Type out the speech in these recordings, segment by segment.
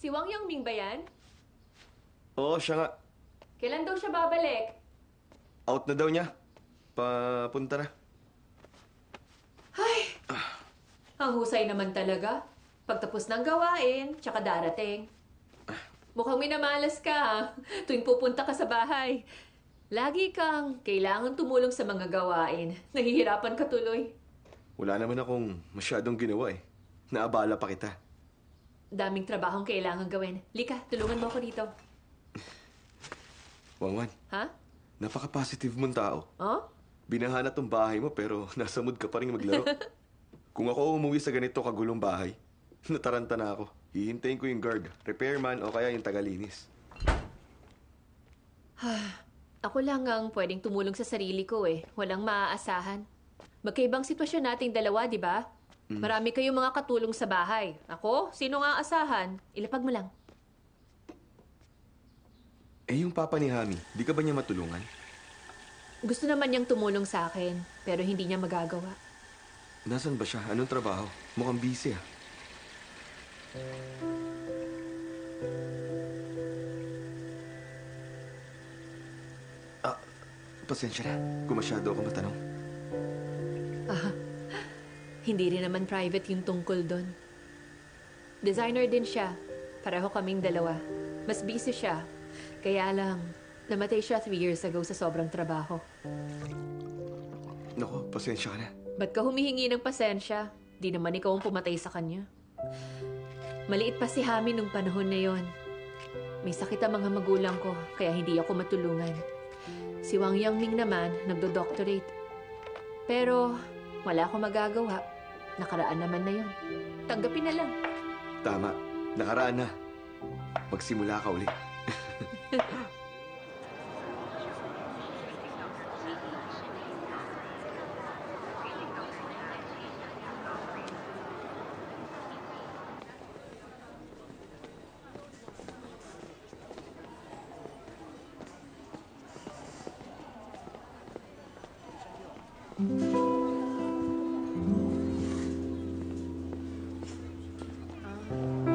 Si Wang Yangming ba yan? Oo, siya nga. Kailan daw siya babalik? Out na daw niya. Papunta na. Ay! Ang husay naman talaga. Pagtapos ng gawain, tsaka darating. Mukhang minamalas ka, ha? Tuwing pupunta ka sa bahay. Lagi kang kailangan tumulong sa mga gawain. Nahihirapan ka tuloy. Wala naman akong masyadong ginawa eh. Naabala pa kita. Daming trabahong kailangan gawin. Lika, tulungan mo ako dito. Wangwan, Ha? napaka-positive mong tao. Oh? Binahanap tong bahay mo pero nasa mood ka pa rin maglaro. Kung ako umuwi sa ganito kagulong bahay, nataranta na ako. Hihintayin ko yung guard, repairman o kaya yung tagalinis. Ako lang ang pwedeng tumulong sa sarili ko eh. Walang maaasahan. Magkaibang sitwasyon nating dalawa, di ba? Marami kayong mga katulong sa bahay. Ako, sino nga aasahan? Ilapag mo lang. Eh yung papa ni Hami, di ka ba niya matulungan? Gusto naman niyang tumulong sa akin, pero hindi niya magagawa. Nasaan ba siya? Anong trabaho? Mukhang busy ah. Pasensya na kung masyado ako matanong. Hindi rin naman private yung tungkol doon. Designer din siya. Pareho kaming dalawa. Mas busy siya. Kaya lang, namatay siya 3 years ago sa sobrang trabaho. Naku, pasensya ka na. Ba't ka humihingi ng pasensya? Di naman ikaw ang pumatay sa kanya. Maliit pa si Hami nung panahon na yon. May sakit ang mga magulang ko, kaya hindi ako matulungan. Si Wang Yangming naman, nagdo-doctorate. Pero wala akong magagawa. Nakaraan naman na yon. Tanggapin na lang. Tama, nakaraan na. Magsimula ka ulit.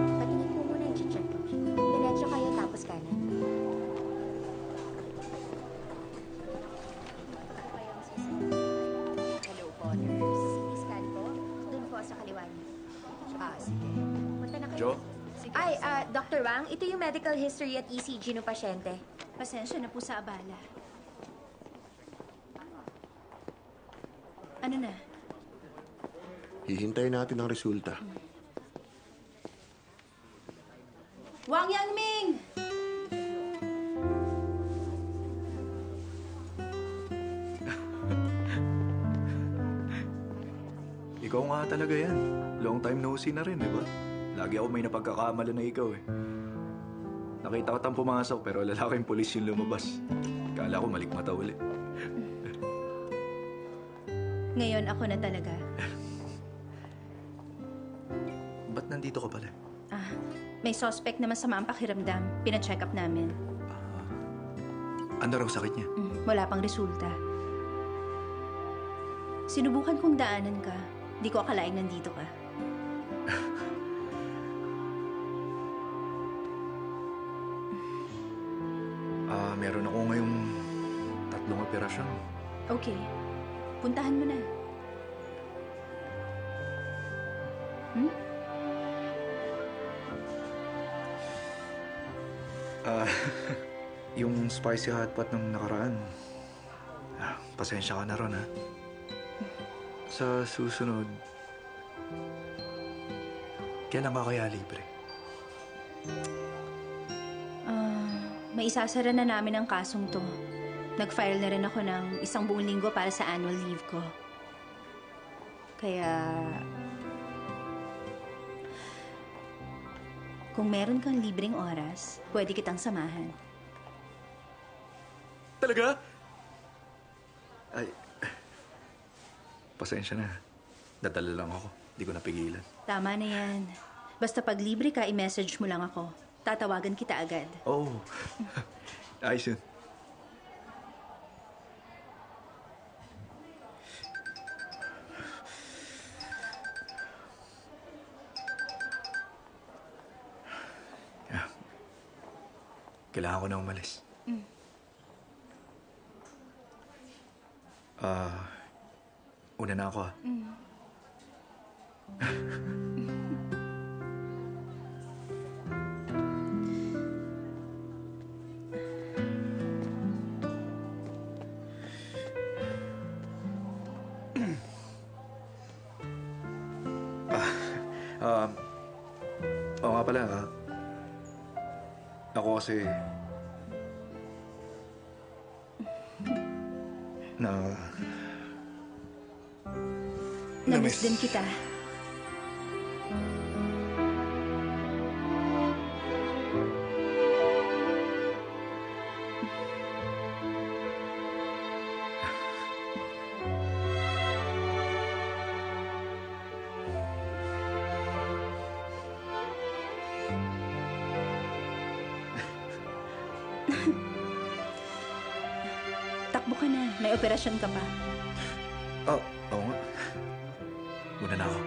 Patingin po muna yung check. Diretso kayo tapos kanan. Hello po, nurse. CT scan po. Doon po sa kaliwa niyo. Sige. Punta na kayo. Jo? Ay, Dr. Wang, ito yung medical history at ECG ng pasyente. Pasensya na po sa abala. Ano na? Hihintayin natin ang resulta. Wang Yangming! Ikaw nga talaga yan. Long time no see na rin, di ba? Lagi ako may napagkakamala na ikaw eh. Nakita ko tang pumasok pero lalaking pulis yung lumabas. Kala ko malikmata uli. Ngayon ako na talaga. Ba't nandito ka pala? May suspect na masama ang pakiramdam. Pina-check up namin. Ano raw sakit niya? Wala pang resulta. Sinubukan kong daanan ka. Di ko akalaing nandito ka. Meron ako ngayong 3 operasyon. Okay. Puntahan mo na. Yung spicy hot pot ng nakaraan. Pasensya ka na ron, ha? Sa susunod, kailan ka kaya libre? May isasara na namin ang kasong to. Nag-file na rin ako ng 1 buong linggo para sa annual leave ko. Kaya... Kung meron kang libreng oras, pwede kitang samahan. Talaga? Ay, pasensya na. Dadala lang ako. Di ko napigilan. Tama na yan. Basta pag libre ka, i-message mo lang ako. Tatawagan kita agad. Oh, ayos yun. Kailangan ko na umalis. Una na ako ah. Oo nga pala, ako kasi... Namiss din kita. Takbo ka na. May operasyon ka pa. Oo nga. Una na ako.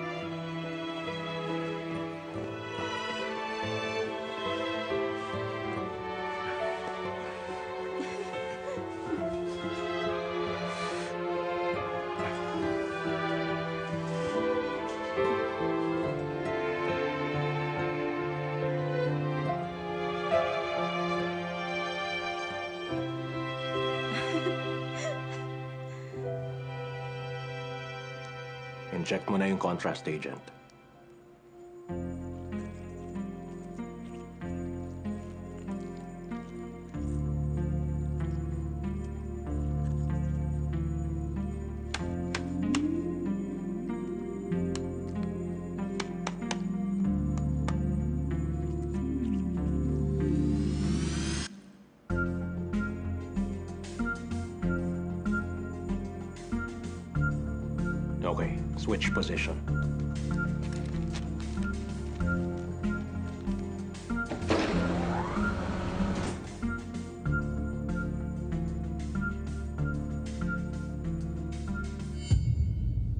Inject mo na yung contrast agent. Okay, switch position.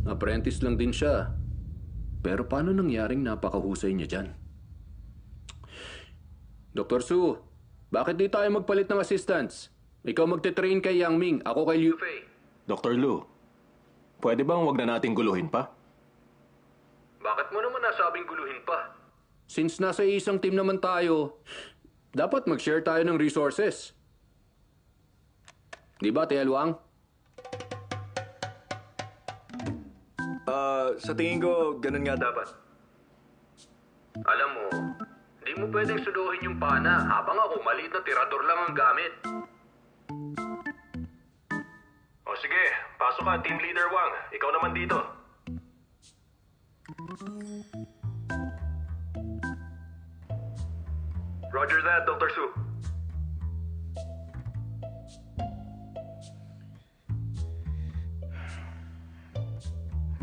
Apprentice lang din siya. Pero paano nangyaring napakahusay niya dyan? Dr. Su, bakit di tayo magpalit ng assistants? Ikaw magte-train kay Yang Ming, ako kay Liu Fei. Dr. Lu, pwede bang wag na nating guluhin pa? Bakit mo naman nasabing guluhin pa? Since nasa isang team naman tayo, dapat mag-share tayo ng resources. Di ba, Tia Luang? Sa tingin ko, ganun nga dapat. Alam mo, hindi mo pwedeng suluhin yung pana habang ako maliit na tirador lang ang gamit. O sige, pasok ka, Team Leader Wang. Ikaw naman dito. Roger that, Dr. Su.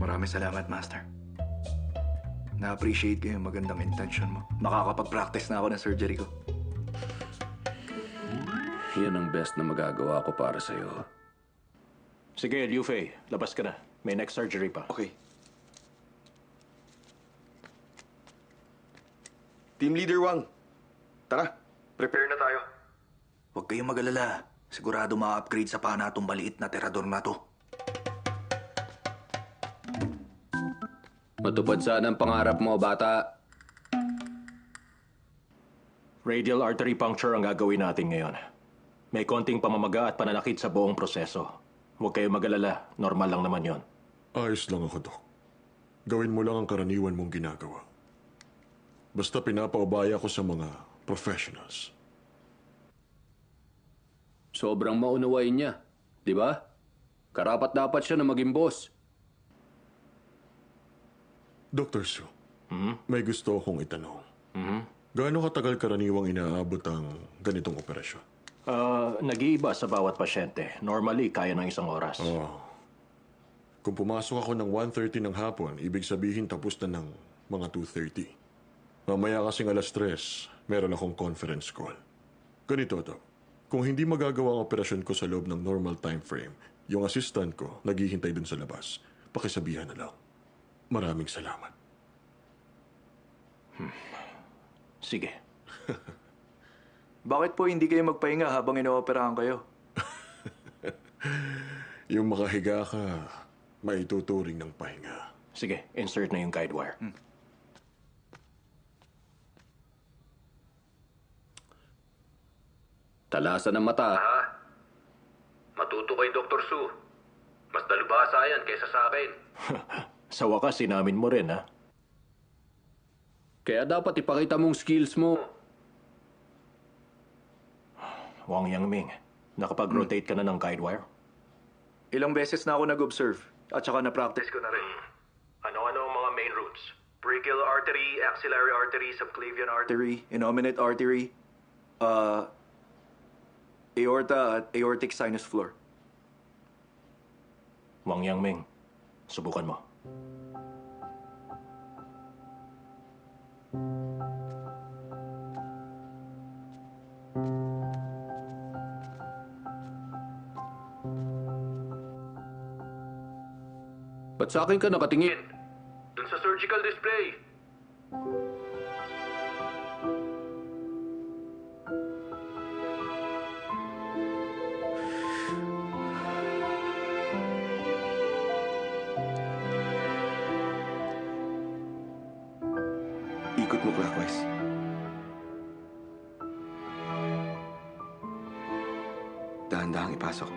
Maraming salamat, Master. Na-appreciate ko yung magandang intention mo. Makakapag-practice na ako ng surgery ko. Yan ang best na magagawa ko para sa'yo. Sige, Liu Fei, labas ka na. May next surgery pa. Okay. Team Leader Wang, tara, prepare na tayo. Huwag kayong mag-alala. Sigurado ma-upgrade sa pana itong maliit na terador na to. Matupad sana ang pangarap mo, bata. Radial artery puncture ang gagawin natin ngayon. May konting pamamaga at pananakit sa buong proseso. Huwag kayong mag-alala. Normal lang naman yon. Ayos lang ako, Dok. Gawin mo lang ang karaniwan mong ginagawa. Basta pinapaubaya ko sa mga professionals. Sobrang maunawain niya. Di ba? Karapat dapat siya na maging boss. Dr. Su, may gusto akong itanong. Gaano katagal karaniwang inaabot ang ganitong operasyon? Nag-iiba sa bawat pasyente. Normally, kaya ng isang oras. Kung pumasok ako ng 1:30 ng hapon, ibig sabihin tapos na ng mga 2:30. Mamaya kasing 3:00, meron akong conference call. Ganito, Dok. Kung hindi magagawa ang operasyon ko sa loob ng normal time frame, yung assistant ko naghihintay dun sa labas. Pakisabihan na lang. Maraming salamat. Sige. Bakit po hindi kayo magpahinga habang inooperahan kayo? Yung makahiga ka, maituturing ng pahinga. Sige, insert na yung guide wire. Talasan ng mata. Ha? Matuto kay Dr. Su. Mas dalubhasa yan kaysa sa akin. Sa wakas, sinamin mo rin, ha? Kaya dapat ipakita mong skills mo. Wang Yangming, nakapag-rotate ka na ng guide wire? Ilang beses na ako nag-observe at saka na-practice ko na rin. Ano-ano ang mga main routes? Brachial artery, axillary artery, subclavian artery. Innominate artery, aorta at aortic sinus floor. Wang Yangming, subukan mo. Ba't sa akin ka nakatingin? Dun sa surgical display. Ikot mo clockwise. Dahan-dahang ipasok.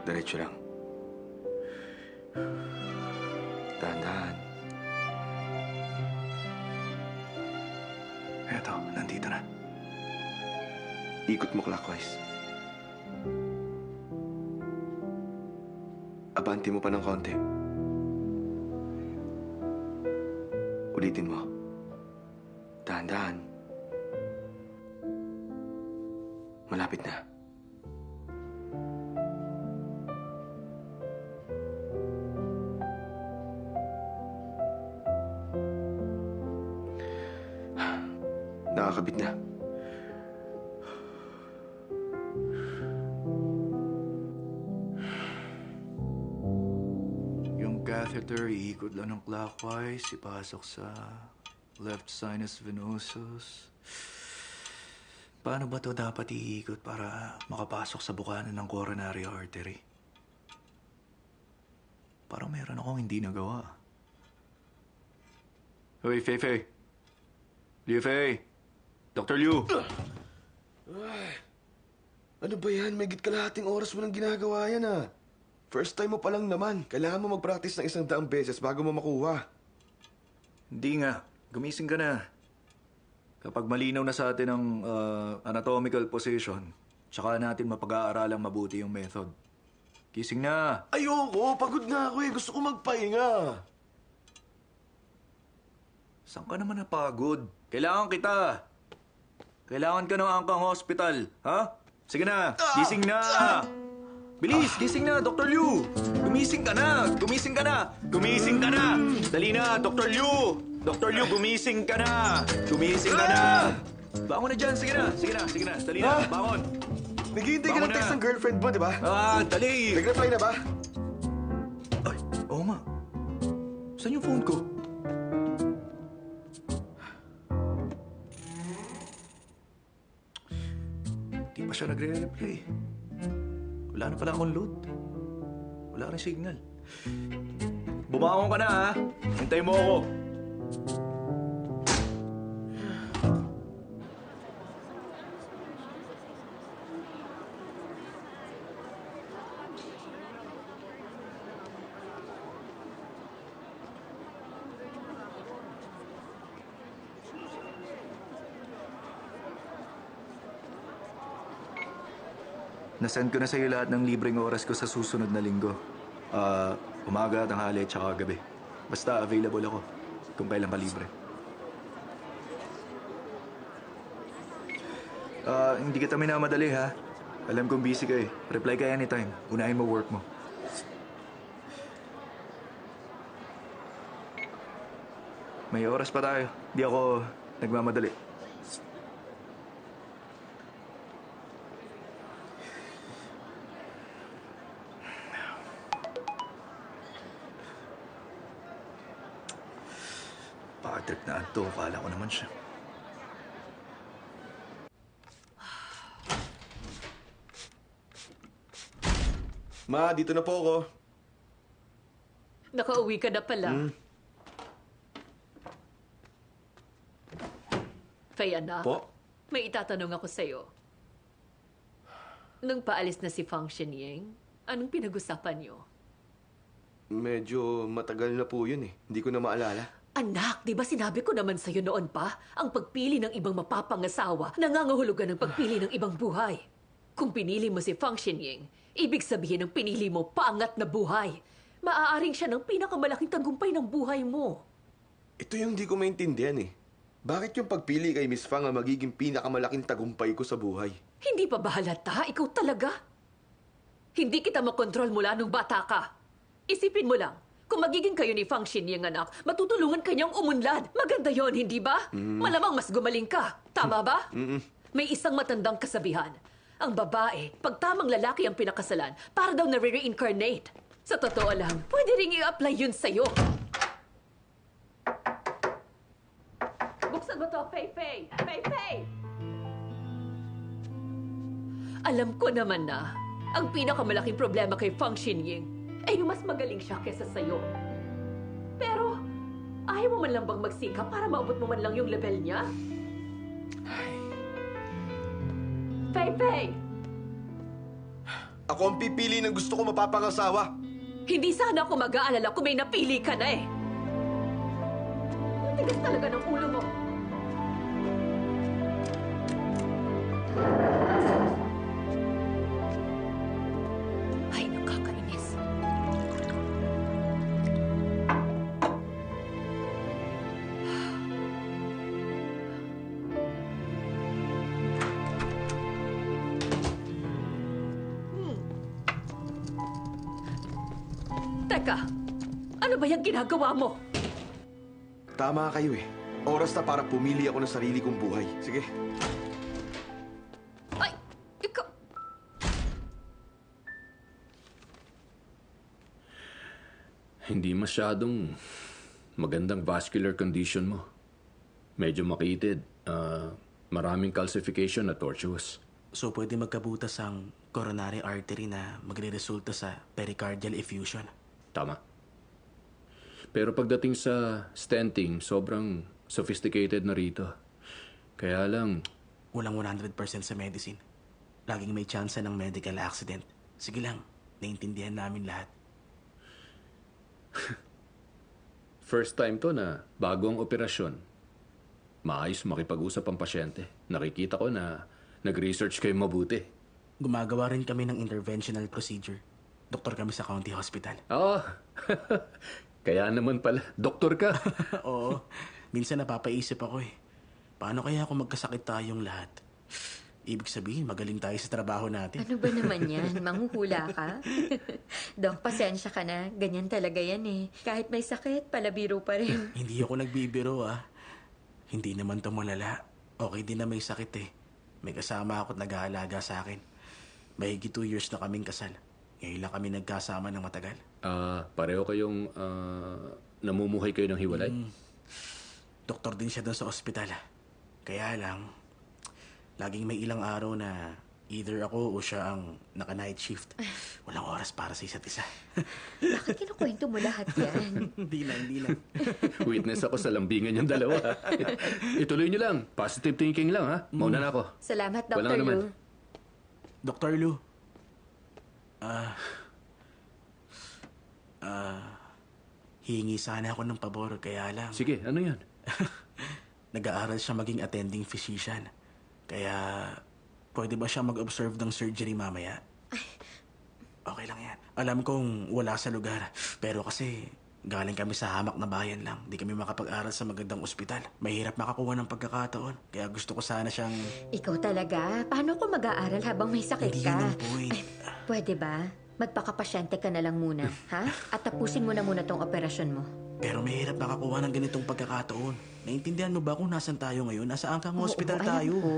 Diretso lang. Dahan-dahan. Eto, nandito na. Ikot mo clockwise. Abanti mo pa ng konti. Ulitin mo. Dahan-dahan. Malapit na. Nakakabit na. Yung catheter, iikot lang ng clockwise, ipasok sa left sinus venosus. Paano ba to dapat iikot para makapasok sa bukanan ng coronary artery? Parang meron akong hindi nagawa. Hoy, Feifei! Liu Fei! Dr. Liu! Ano ba yan? May kalahating oras mo nang ginagawa yan, ah. First time mo pa lang naman. Kailangan mo mag-practice ng 100 beses bago mo makuha. Hindi nga. Gumising ka na. Kapag malinaw na sa atin ang anatomical position, tsaka natin mapag-aaralang mabuti yung method. Gising na! Ayoko! Pagod na ako eh. Gusto ko magpahinga. Saan ka naman napagod? Kailangan kita! Kailangan ka ng Angkang Hospital, ha? Sige na! Gising na! Bilis! Gising na, Dr. Liu! Gumising ka na! Gumising ka na! Gumising ka na! Dali na, Dr. Liu! Dr. Liu, gumising ka na! Gumising ka na! Bangon na dyan! Sige na! Sige na! Sige na! Dali na! Bangon! Naghihintay ka Bangon ng text na. ng girlfriend mo, di ba? Dali! Nag-reply na ba? Ay, oo nga. Saan yung phone ko? Di pa siya nagre-reply. Wala na pala akong load. Wala rin signal. Bumangon ka na, ha? Hintay mo ako. Nasend ko na sa'yo lahat ng libreng oras ko sa susunod na linggo. Umaga, tanghali, tsaka gabi. Basta available ako kung kailan ka libre. Hindi kita minamadali, ha? Alam kong busy ka eh. Reply ka anytime. Unahin mo work mo. May oras pa tayo. Di ako nagmamadali. Trip na anto, kala ko naman siya. Ma, dito na po ako. Nakauwi ka na pala. Faye, anak. Po? May itatanong ako sa'yo. Nung paalis na si Fang Shenying, anong pinag-usapan niyo? Medyo matagal na po yun eh. Hindi ko na maalala. Anak, di ba sinabi ko naman sa'yo noon pa, ang pagpili ng ibang mapapangasawa, nangangahulugan ng pagpili ng ibang buhay. Kung pinili mo si Fang Shenying, ibig sabihin ng pinili mo paangat na buhay. Maaaring siya ng pinakamalaking tagumpay ng buhay mo. Ito yung di ko maintindihan eh. Bakit yung pagpili kay Miss Fang ang magiging pinakamalaking tagumpay ko sa buhay? Hindi pa ba halata? Ikaw talaga? Hindi kita makontrol mula nung bata ka. Isipin mo lang, kung magiging kayo ni Fang Shenying anak, matutulungan kanyang umunlad. Maganda yon, hindi ba? Malamang mas gumaling ka. Tama ba? May isang matandang kasabihan. Ang babae, pag tamang lalaki ang pinakasalan, para daw na-reincarnate. Sa totoo lang, pwede ring i-apply yun sa'yo. Buksan mo to, Fei-Fei! Fei-Fei! Alam ko naman na, ang pinakamalaking problema kay Fang Shenying ay yung mas magaling siya kesa sa'yo. Pero, ayaw mo man lang bang magsikap para maabot mo man lang yung level niya? Fei-Fei! Ako ang pipili ng gusto ko mapapangasawa. Hindi sana ako mag-aalala kung may napili ka na eh. Tigas talaga ng ulo mo. Ay, nakakainis. Teka, ano ba yung ginagawa mo? Tama kayo eh. Oras na para pumili ako ng sarili kong buhay. Sige. Ay, ikaw... Hindi masyadong magandang vascular condition mo. Medyo makitid. Maraming calcification at tortuous. So, pwede magkabutas ang coronary artery na magre-resulta sa pericardial effusion. Tama. Pero pagdating sa stenting, sobrang sophisticated na rito. Kaya lang, Walang 100% sa medicine. Laging may tsansa ng medical accident. Sige lang, naintindihan namin lahat. first time to na bago ang operasyon. Maayos makipag-usap ang pasyente. Nakikita ko na nag-research kayo mabuti. Gumagawa rin kami ng interventional procedure. Doktor kami sa county hospital. Oo. Kaya naman pala, doktor ka. Oo, minsan napapaisip ako eh. Paano kaya kung magkasakit tayong lahat? Ibig sabihin, magaling tayo sa trabaho natin. Ano ba naman yan? Manghuhula ka? Dok, pasensya ka na. Ganyan talaga yan eh. Kahit may sakit, palabiro pa rin. Hindi ako nagbibiro ah. Hindi naman to malala. Okay din na may sakit eh. May kasama ako at nag-aalaga sa akin. Mahigit 2 years na kaming kasal. Ngayon lang kami nagkasama ng matagal. Pareho kayong namumuhay kayo ng hiwalay? Doktor din siya doon sa ospital. Kaya lang, laging may ilang araw na either ako o siya ang naka-night shift. Walang oras para sa isa't isa. Bakit kinukwento mo lahat yan? Hindi lang. Witness ako sa lambingan yung dalawa. Ituloy nyo lang. Positive thinking lang, ha? Mauna na ako. Salamat, Walang Dr. naman. Lu. Dr. Lu, hihingi sana ako ng pabor, kaya lang... Sige, ano yan? Nag-aaral siya maging attending physician. Kaya, pwede ba siya mag-observe ng surgery mamaya? Okay lang yan. Alam kong wala sa lugar. Pero kasi, galing kami sa hamak na bayan lang. Di kami makapag-aral sa magandang ospital. Mahirap makakuha ng pagkakataon. Kaya gusto ko sana siyang... Ikaw talaga? Paano kung mag-aaral habang may sakit Hindi ka? yun ang point. Pwede ba? Magpakapasyente ka na lang muna, ha? At tapusin mo na muna tong operasyon mo. Pero mahirap makakuha ng ganitong pagkakataon. Naintindihan mo ba kung nasan tayo ngayon? Nasaan kang hospital Oo, tayo? alam ko.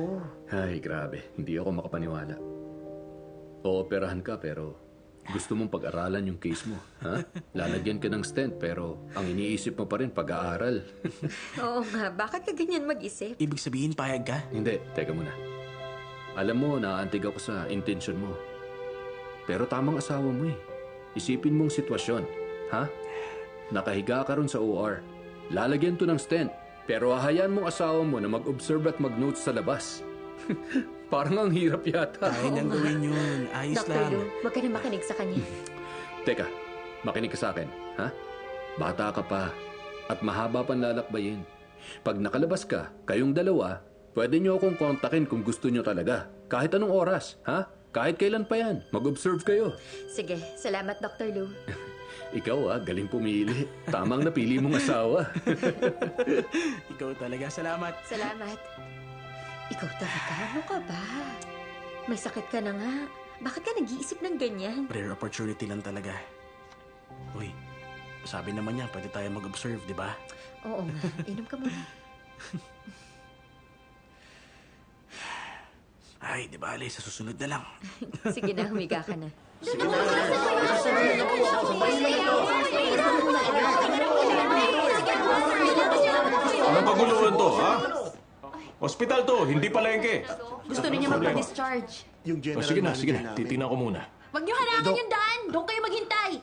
Ay, grabe. Hindi ako makapaniwala. Ooperahan ka pero gusto mong pag-aralan yung case mo. Ha? Lalagyan ka ng stent pero ang iniisip mo pa rin pag-aaral. Oo nga, bakit ka ganyan mag-isip? Ibig sabihin, payag ka? Hindi, teka muna. Alam mo, naaantig ako sa intention mo. Pero tamang asawa mo eh. Isipin mong sitwasyon, ha? Nakahiga ka ron sa OR. Lalagyan to ng stent. Pero hahayaan mong asawa mo na mag-observe at mag-notes sa labas. Parang ang hirap yata. Kaya nang gawin yun. Ayos Dr. lang. Lu, huwag ka na makinig sa kanya. Teka, makinig ka sa akin, ha? Bata ka pa at mahaba pang lalakbayin. Pag nakalabas ka, kayong dalawa, pwede niyo akong kontakin kung gusto niyo talaga. Kahit anong oras, ha? Kahit kailan pa yan. Mag-observe kayo. Sige, salamat, Dr. Lu. Ikaw galing pumili. Tamang napili mong asawa. Ikaw talaga, salamat. Salamat. Ikaw talaga? Ano ka ba? May sakit ka na nga. Bakit ka nag-iisip ng ganyan? Rare opportunity lang talaga. Uy, sabi naman niya, pwede tayo mag-observe, di ba? Oo nga. Inom ka muna. Ay, di ba, Ali, sa susunod na lang. Sige na, humiga ka na. Anong paguluhan to, ha? Hospital to, hindi palengke. Gusto niya magpa-discharge. Yung general Sige na. manager namin. Titingnan ko muna. Huwag niyo harangan yung daan! Doon kayo maghintay!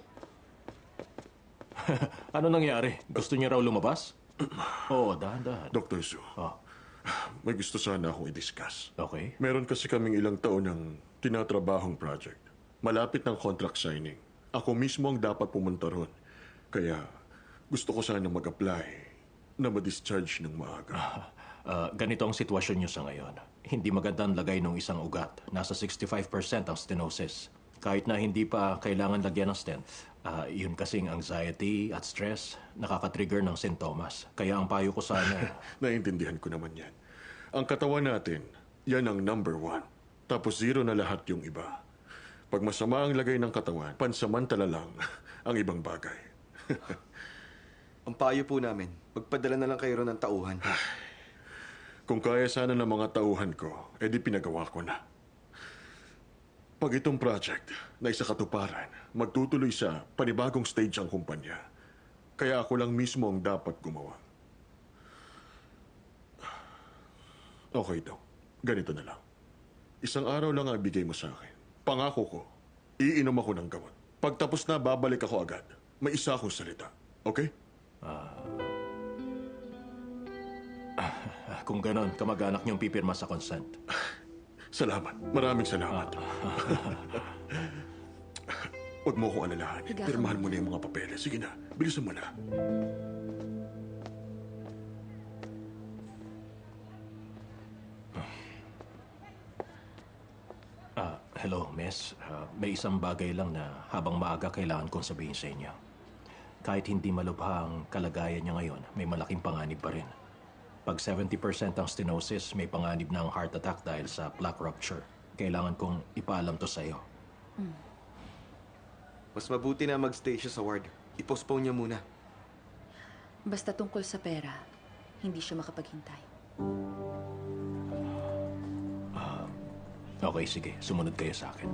Ano nangyari? Gusto niya raw lumabas? Oo, dahan-dahan. Dr. Su, Ah, may gusto sana akong i-discuss. okay. Meron kasi kaming ilang taon ng tinatrabahong project. Malapit ng contract signing. Ako mismo ang dapat pumunta ron. Kaya gusto ko sana mag-apply na ma-discharge ng maaga. Ganito ang sitwasyon niyo sa ngayon. Hindi magandang lagay ng isang ugat. Nasa 65% ang stenosis. Kahit na hindi pa kailangan lagyan ng stent, yun kasing anxiety at stress nakaka-trigger ng sintomas. Kaya ang payo ko sana... Naiintindihan ko naman yan. Ang katawan natin, yan ang number 1. Tapos 0 na lahat yung iba. Pag masama ang lagay ng katawan, pansamantala lang ang ibang bagay. Ang payo po namin, magpadala na lang kayo ron ng tauhan. Kung kaya sana ng mga tauhan ko, edi pinagawa ko na. Pag itong project na isa katuparan, magtutuloy sa panibagong stage ang kumpanya. Kaya ako lang mismo ang dapat gumawa. Okay daw. Ganito na lang. Isang araw lang ang ibigay mo sa akin. Pangako ko, iinom ako ng gamot. Pagtapos na, babalik ako agad. May isa akong salita. Okay? Kung ganon, kamag-anak niyong pipirma sa consent. Salamat. Maraming salamat. Huwag mo akong alalahanin. Higa ka Pirmahan mo na yung mga papeles. Sige na, bilisan mo na. Hello, miss. May isang bagay lang na habang maaga kailangan kong sabihin sa inyo. Kahit hindi malubha ang kalagayan niya ngayon, may malaking panganib pa rin. Pag 70% ang stenosis, may panganib na ang heart attack dahil sa plaque rupture. Kailangan kong ipaalam to sa iyo. Mas mabuti na magstay siya sa ward. I-postpone niya muna. Basta tungkol sa pera, hindi siya makapaghintay. Okay, sige. Sumunod kayo sa akin.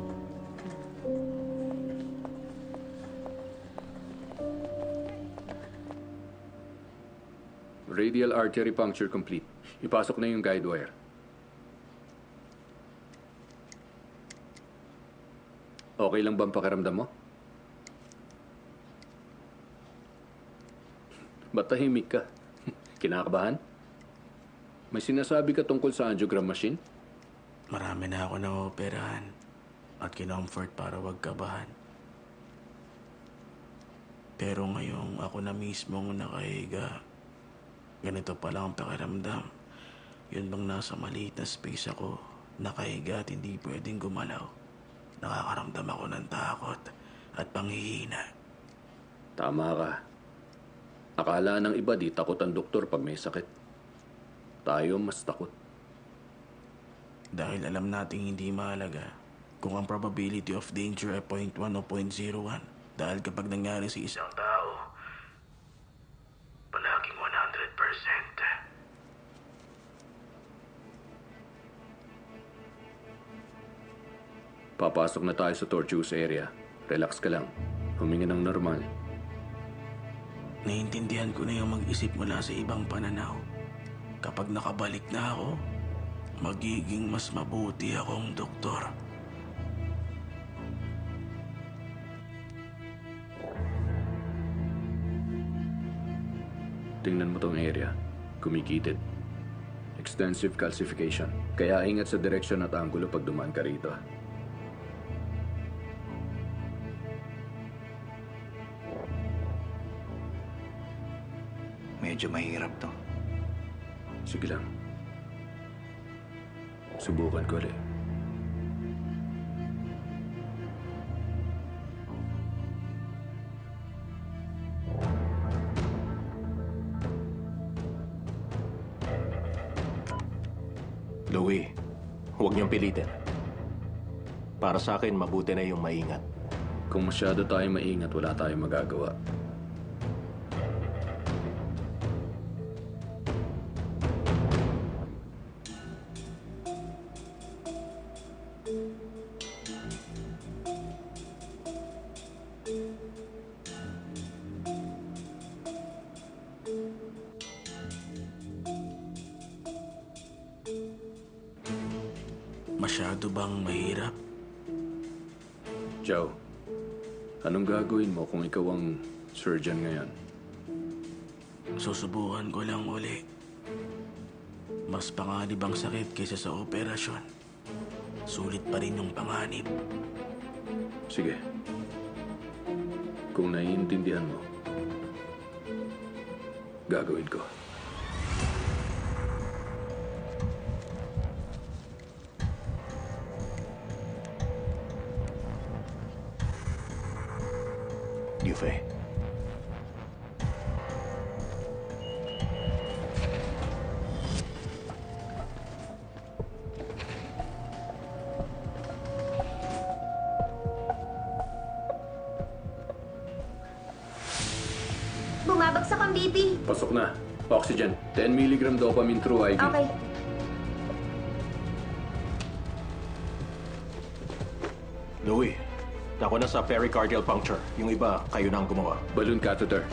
Radial artery puncture complete. Ipasok na yung guide wire. Okay lang ba ang pakiramdam mo? Ba't tahimik ka? Kinakabahan? May sinasabi ka tungkol sa angiogram machine? Marami na ako na-operahan at kinomfort para wag kabahan. Pero ngayong ako na mismong nakahiga, ganito pala ang pakiramdam. Yun bang nasa maliit na space ako, nakahiga at hindi pwedeng gumalaw. Nakakaramdam ako ng takot at panghihina. Tama ka. Akala ng iba di takot ang doktor pag may sakit. Tayo mas takot. Dahil alam nating hindi mahalaga kung ang probability of danger ay 0.1 o 0.01. Dahil kapag nangyari sa isang tao, palaging 100%. Papasok na tayo sa tortuous area. Relax ka lang. Huminga ng normal. Naiintindihan ko na yung mag-isip mula sa ibang pananaw. Kapag nakabalik na ako, magiging mas mabuti akong doktor. Tingnan mo tong area. Kumikitid. Extensive calcification. Kaya ingat sa direksyon at anggulo pag dumaan ka rito. Medyo mahirap to. Sige lang. Subukan ko ulit. Louie, huwag niyong pilitin. Para sa akin, mabuti na yung maingat. Kung masyado tayo maingat, wala tayong magagawa. Masyado bang mahirap? Joe, anong gagawin mo kung ikaw ang surgeon ngayon? Susubukan ko lang uli. Mas panganib ang sakit kaysa sa operasyon. Sulit pa rin yung panganib. Sige. Kung naiintindihan mo, gagawin ko. Yufe. Bumabagsak ang BP. Pasok na. Oxygen. 10 mg dopamine through IV. Okay. Louie, ako na sa pericardial puncture. Yung iba, kayo na ang gumawa. Balloon catheter.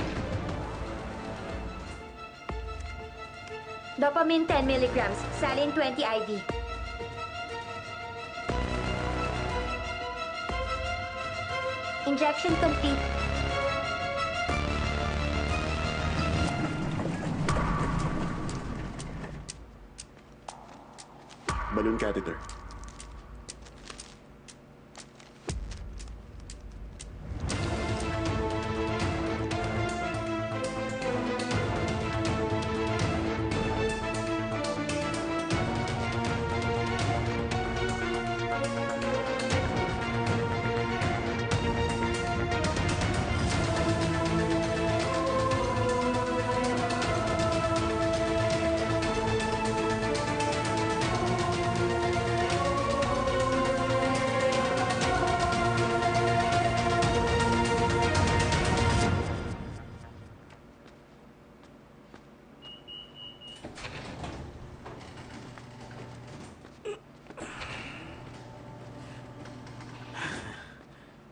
Dopamine 10 milligrams. Saline 20 IV. Injection complete. Balloon catheter.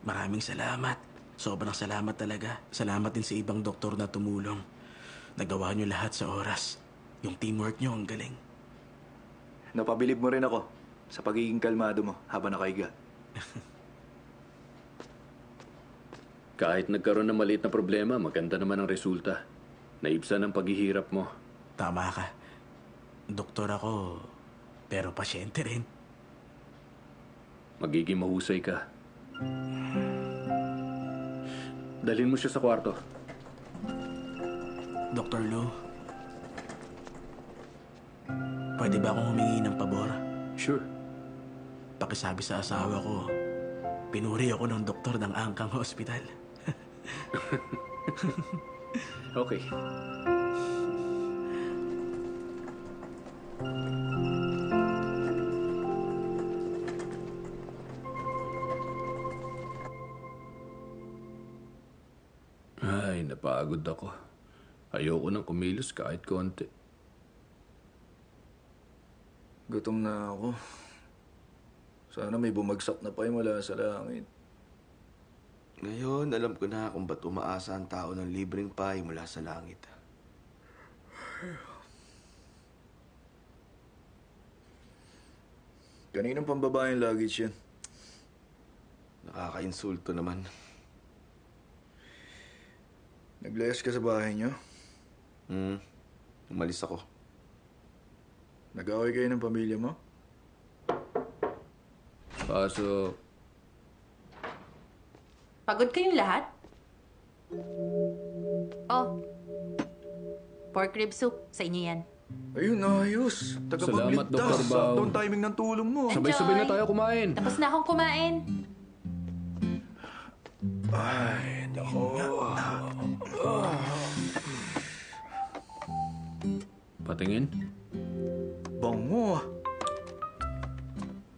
Maraming salamat. Sobrang salamat talaga. Salamat din sa ibang doktor na tumulong. Nagawa niyo lahat sa oras. Yung teamwork niyo ang galing. Napabilib mo rin ako sa pagiging kalmado mo habang nakahiga. Kahit nagkaroon ng maliit na problema, maganda naman ang resulta. Naibsan ang paghihirap mo. Tama ka. Doktor ako, pero pasyente rin. Magiging mahusay ka. Dalhin mo siya sa kwarto. Dr. Lou, pwede ba akong humingi ng pabor? Sure. Pakisabi sa asawa ko, pinuri ako ng doktor ng Angkang Hospital. Okay. Ay, napagod ako. Ayoko nang kumilos kahit konti. Gutom na ako. Sana may bumagsak na pa mula sa langit. Ngayon, alam ko na kung ba't umaasa ang tao ng libreng pie mula sa langit. Kaninang pambabaeng luggage yan? Nakaka-insulto naman. Naglayas ka sa bahay niyo? Umalis ako. Nag-away kayo ng pamilya mo? Kaso, Pagod kayong lahat? Oh. Pork rib soup. Sa inyo yan. Ayun, ayos. Salamat, Dr. Tagapagligtas. Bao. Saktong timing ng tulong mo. sabay-sabay na tayo kumain. Tapos na akong kumain. Ay, nako. Patingin? Bango.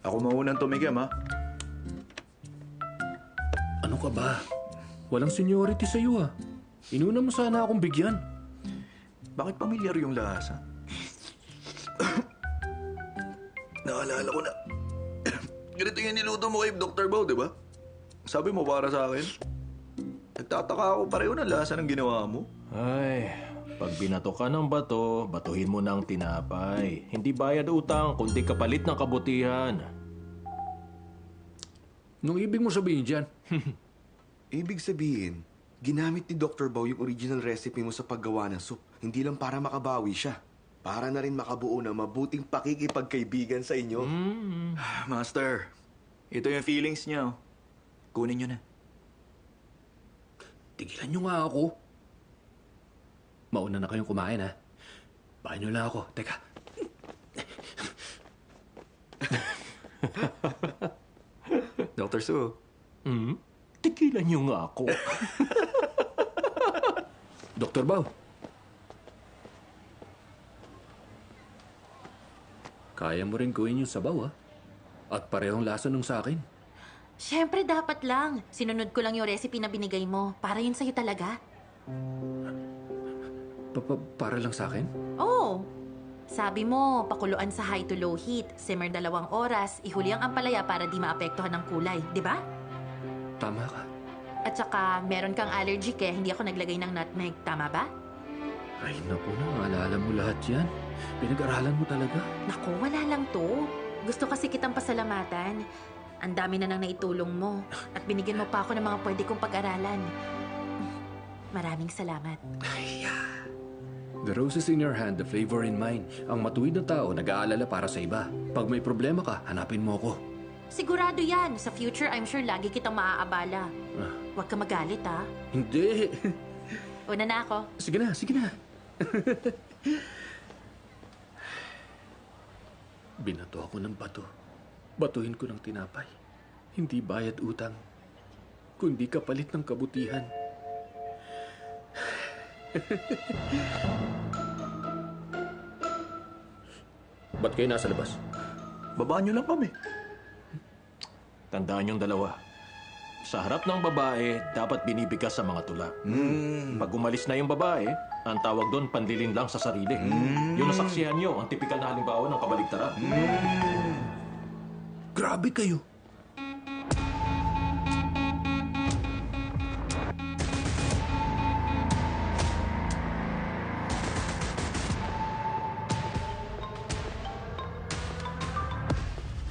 Ako maunang tumigam, ha? Ano ka ba? Walang seniority sa'yo ah. Inuna mo sana akong bigyan. Bakit pamilyar yung lasa? Naalala ko na. Ganito yung niluto mo kay Dr. Bao, di ba? Sabi mo para sa akin. Nagtataka ako pareho ng lasa ng ginawa mo. Ay, pag binato ka ng bato, batuhin mo ng tinapay. Hindi bayad utang, kundi kapalit ng kabutihan. Nung ibig mo sabihin dyan, Ibig sabihin, ginamit ni Dr. Bao yung original recipe mo sa paggawa ng soup. Hindi lang para makabawi siya. Para na rin makabuo ng mabuting pakikipagkaibigan sa inyo. Master, ito yung feelings niya. Oh. Kunin niyo na. tigilan nyo nga ako. Mauna na kayong kumain ha. Bahay nyo lang ako. Teka. Dr. Su. Tigilan niyo nga ako. Dr. Bao. Kaya mo rin gawin yung sabaw, ha? At parehong lasa nung sa akin. Siyempre, dapat lang. Sinunod ko lang yung recipe na binigay mo. Para yun sa'yo talaga. Para lang sa akin? Oo. Sabi mo, pakuluan sa high to low heat, simmer 2 oras, ihuli ang ampalaya para di maapektuhan ng kulay. Di ba? Tama ka. At saka, meron kang allergy kaya hindi ako naglagay ng nutmeg. Tama ba? Ay, naku na. Maalala mo lahat yan. Pinag-aralan mo talaga. Naku, wala lang to. Gusto kasi kitang pasalamatan. Ang dami na nang naitulong mo. At binigyan mo pa ako ng mga pwede kong pag-aralan. Maraming salamat. The roses in your hand, the flavor in mine. Ang matuwid na tao nag-aalala para sa iba. Pag may problema ka, hanapin mo ako. Sigurado yan. Sa future, I'm sure lagi kitang maaabala. Huwag ka magalit, ha? Hindi. Una na ako. Sige na, sige na. Binato ako ng bato. Batuhin ko ng tinapay. Hindi bayad utang, kundi kapalit ng kabutihan. Ba't kayo nasa labas? Babaan niyo lang kami. Tandaan yung dalawa. Sa harap ng babae, dapat binibigkas sa mga tula. Pag umalis na yung babae, ang tawag doon panlilin lang sa sarili. Yung nasaksihan nyo, ang tipikal na halimbawa ng kabaligtaran. Grabe kayo.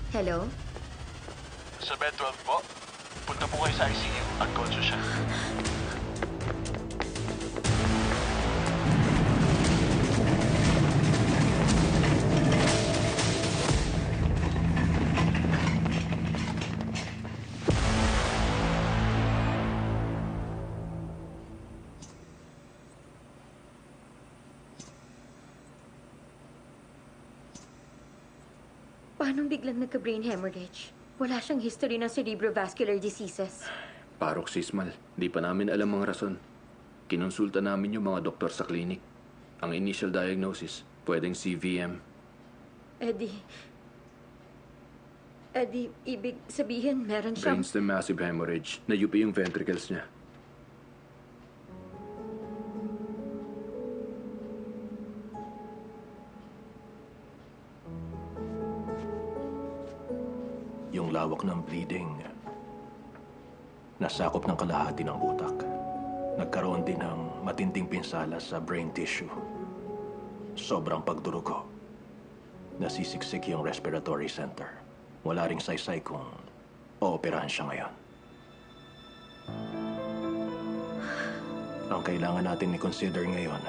Hello? Sa Med 12 po. Punta po kayo sa ICU. Unconscious siya. Paano biglang nagka-brain hemorrhage? Wala siyang history ng cerebrovascular diseases. Paroxysmal. Di pa namin alam ang rason. Kinonsulta namin yung mga doktor sa klinik. Ang initial diagnosis, pwedeng CVM. Eddie, ibig sabihin meron siyang... Brainstem massive hemorrhage. Nayupi yung ventricles niya. Yung lawak ng bleeding, nasakop ng kalahati ng utak. Nagkaroon din ng matinding pinsala sa brain tissue. Sobrang pagdurugo. Nasisiksik yung respiratory center. Wala ring saysay kung ooperahan siya ngayon. Ang kailangan natin i-consider ngayon,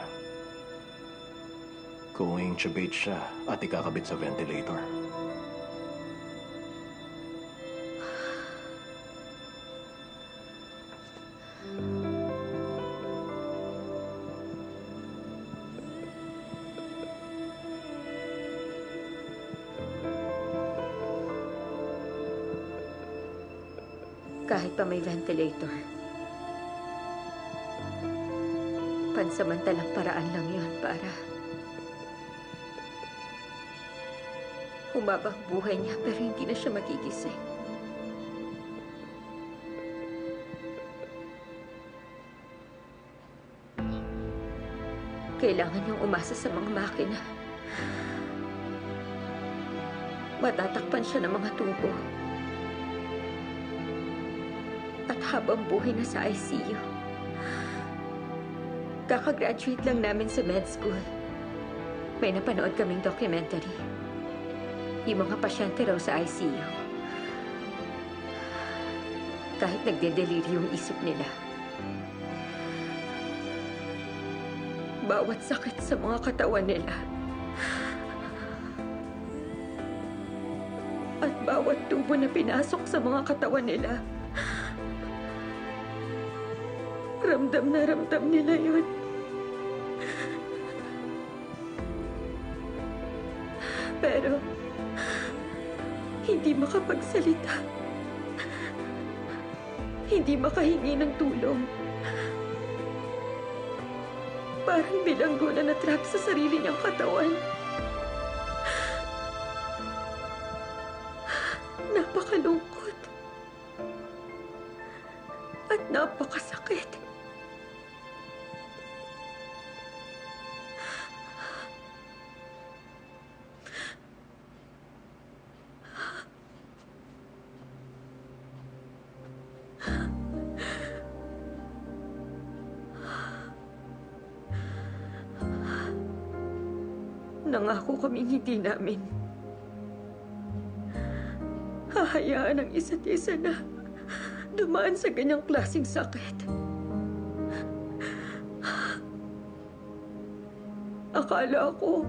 Kung intubate siya at ikakabit sa ventilator. Kahit pa may ventilator, pansamantalang paraan lang yon para humabang buhay niya pero hindi na siya magigising. Kailangan niyong umasa sa mga makina. Matatakpan siya ng mga tubo. At habang buhay na sa ICU. Kakagraduate lang namin sa med school. May napanood kaming documentary. Yung mga pasyente raw sa ICU. Kahit nagde-delirium yung isip nila. Bawat sakit sa mga katawan nila. At bawat tubo na pinasok sa mga katawan nila. Ramdam na ramdam nila yun. Pero, hindi makapagsalita. Hindi makahingi ng tulong. Parang bilanggo na natrap sa sarili niyang katawan. Napakalungkot. At napakasakit. Nangako kaming hindi namin hahayaan ang isa't isa na dumaan sa ganyang klaseng sakit. Akala ko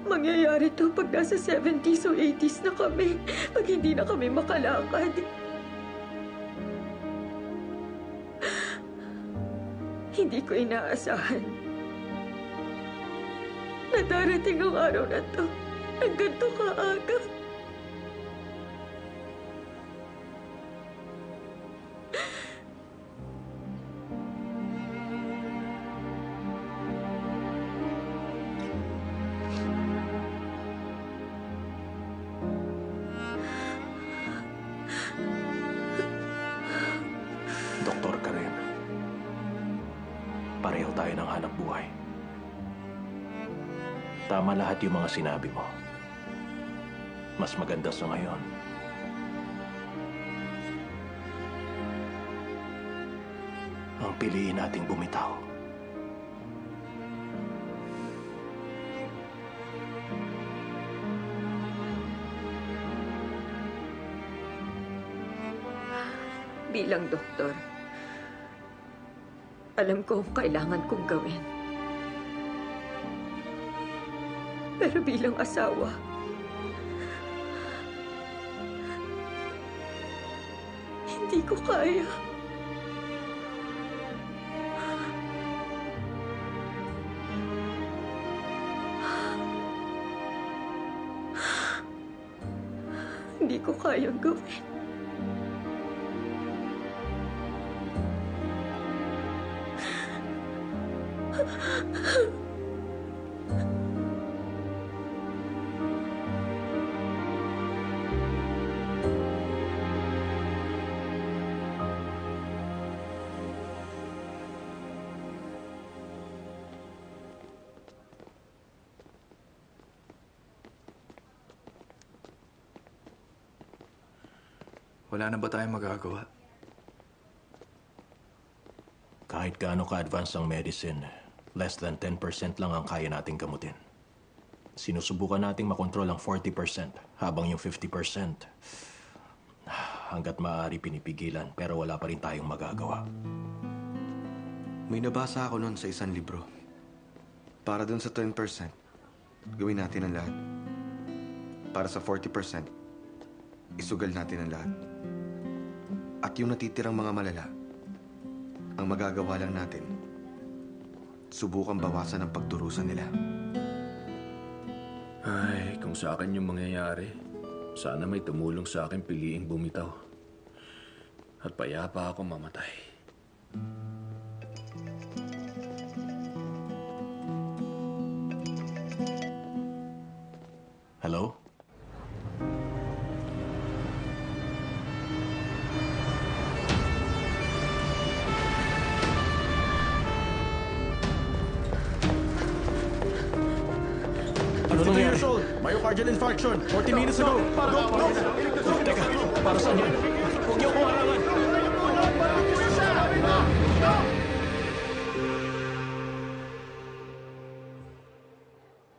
mangyayari to pag nasa 70s o 80s na kami, pag hindi na kami makalakad. Hindi ko inaasahan na darating ang araw na to ng ganito kaaga. Doktor ka rin. Pareho tayo ng hanap buhay. Tama lahat yung mga sinabi mo. Mas maganda sa ngayon. Ang piliin nating bumitaw. Bilang doktor, alam ko ang kailangan kong gawin. Pero bilang asawa, hindi ko kaya. Hindi ko kayang gawin. Wala na ba tayong magagawa? Kahit gaano ka-advance ang medicine, less than 10% lang ang kaya nating gamutin. Sinusubukan nating makontrol ang 40%, habang yung 50%, hanggat maaari pinipigilan, pero wala pa rin tayong magagawa. May nabasa ako noon sa isang libro. Para dun sa 10%, gawin natin ang lahat. Para sa 40%, isugal natin ang lahat. At yung natitirang mga malala, ang magagawa lang natin, subukan bawasan ang pagdurusa nila. Ay, kung sa akin yung mangyayari, sana may tumulong sa akin piliing bumitaw. At payapa ako mamatay. Hello? Ano nangyari? Myocardial infarction. 40 minutes ago. Teka, para saan yan? Huwag niyo akong harangan!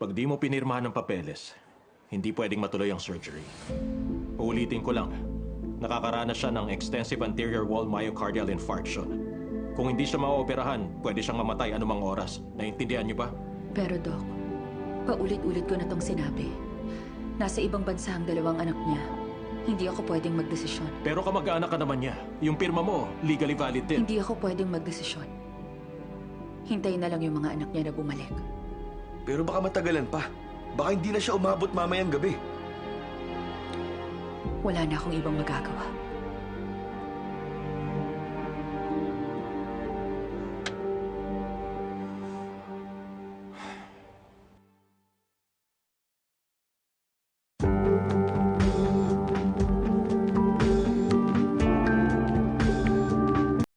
Pag di mo pinirmahan ng papeles, hindi pwedeng matuloy ang surgery. Uulitin ko lang, nakakaranas siya ng extensive anterior wall myocardial infarction. Kung hindi siya maoperahan, pwede siyang mamatay anumang oras. Naiintindihan niyo ba? Pero Doc, paulit-ulit ko na tong sinabi. Nasa ibang bansa ang dalawang anak niya. Hindi ako pwedeng magdesisyon. Pero kamag-anak ka naman niya. Yung pirma mo, legally valid din. Hindi ako pwedeng magdesisyon. Hintayin na lang yung mga anak niya na bumalik. Pero baka matagalan pa. Baka hindi na siya umabot mamayang gabi. Wala na akong ibang magagawa.